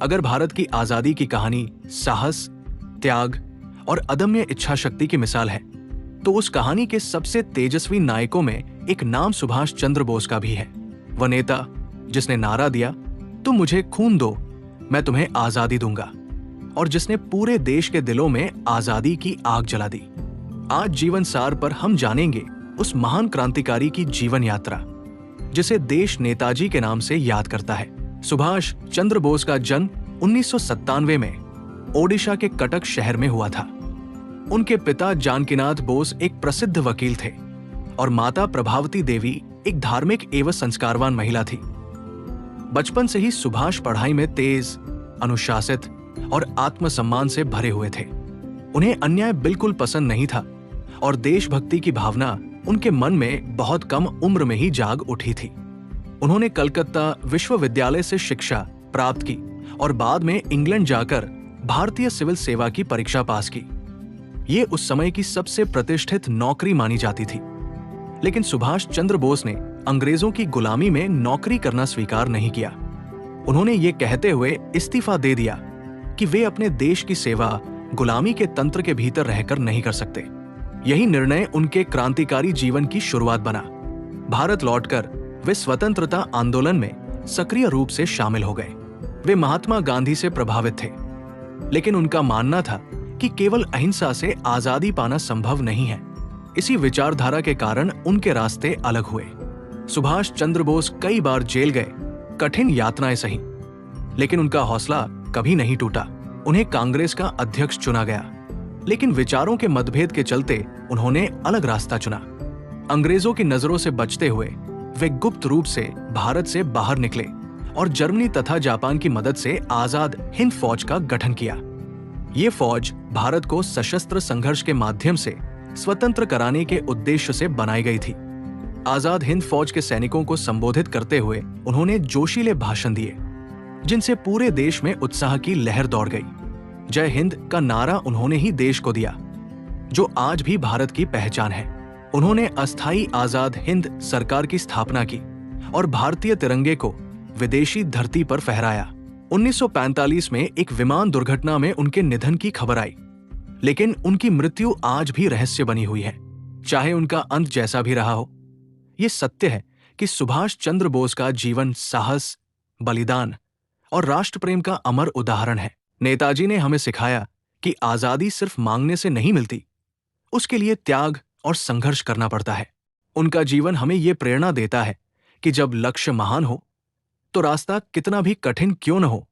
अगर भारत की आजादी की कहानी साहस, त्याग और अदम्य इच्छा शक्ति की मिसाल है, तो उस कहानी के सबसे तेजस्वी नायकों में एक नाम सुभाष चंद्र बोस का भी है। वह नेता जिसने नारा दिया, तुम मुझे खून दो, मैं तुम्हें आजादी दूंगा, और जिसने पूरे देश के दिलों में आजादी की आग जला दी। आज जीवन सार पर हम जानेंगे उस महान क्रांतिकारी की जीवन यात्रा, जिसे देश नेताजी के नाम से याद करता है। सुभाष चंद्र बोस का जन्म 1997 में ओडिशा के कटक शहर में हुआ था। उनके पिता जानकीनाथ बोस एक प्रसिद्ध वकील थे और माता प्रभावती देवी एक धार्मिक एवं संस्कारवान महिला थी। बचपन से ही सुभाष पढ़ाई में तेज, अनुशासित और आत्मसम्मान से भरे हुए थे। उन्हें अन्याय बिल्कुल पसंद नहीं था और देशभक्ति की भावना उनके मन में बहुत कम उम्र में ही जाग उठी थी। उन्होंने कलकत्ता विश्वविद्यालय से शिक्षा प्राप्त की और बाद में इंग्लैंड जाकर भारतीय सिविल सेवा की परीक्षा पास की। ये उस समय की सबसे प्रतिष्ठित नौकरी मानी जाती थी। लेकिन सुभाष चंद्र बोस ने अंग्रेजों की गुलामी में नौकरी करना स्वीकार नहीं किया। उन्होंने ये कहते हुए इस्तीफा दे दिया कि वे अपने देश की सेवा गुलामी के तंत्र के भीतर रहकर नहीं कर सकते। यही निर्णय उनके क्रांतिकारी जीवन की शुरुआत बना। भारत लौटकर वे स्वतंत्रता आंदोलन में सक्रिय रूप से शामिल हो गए। वे महात्मा गांधी से प्रभावित थे, लेकिन उनका मानना था कि केवल अहिंसा से आजादी पाना संभव नहीं है। इसी विचारधारा के कारण उनके रास्ते अलग हुए। सुभाष चंद्र बोस कई बार जेल गए, कठिन यातनाएं सही, लेकिन उनका हौसला कभी नहीं टूटा। उन्हें कांग्रेस का अध्यक्ष चुना गया, लेकिन विचारों के मतभेद के चलते उन्होंने अलग रास्ता चुना। अंग्रेजों की नजरों से बचते हुए वे गुप्त रूप से भारत से बाहर निकले और जर्मनी तथा जापान की मदद से आजाद हिंद फौज का गठन किया। ये फौज भारत को सशस्त्र संघर्ष के माध्यम से स्वतंत्र कराने के उद्देश्य से बनाई गई थी। आजाद हिंद फौज के सैनिकों को संबोधित करते हुए उन्होंने जोशीले भाषण दिए, जिनसे पूरे देश में उत्साह की लहर दौड़ गई। जय हिंद का नारा उन्होंने ही देश को दिया, जो आज भी भारत की पहचान है। उन्होंने अस्थायी आजाद हिंद सरकार की स्थापना की और भारतीय तिरंगे को विदेशी धरती पर फहराया। 1945 में एक विमान दुर्घटना में उनके निधन की खबर आई, लेकिन उनकी मृत्यु आज भी रहस्य बनी हुई है। चाहे उनका अंत जैसा भी रहा हो, यह सत्य है कि सुभाष चंद्र बोस का जीवन साहस, बलिदान और राष्ट्र प्रेम का अमर उदाहरण है। नेताजी ने हमें सिखाया कि आजादी सिर्फ मांगने से नहीं मिलती, उसके लिए त्याग और संघर्ष करना पड़ता है। उनका जीवन हमें यह प्रेरणा देता है कि जब लक्ष्य महान हो, तो रास्ता कितना भी कठिन क्यों न हो,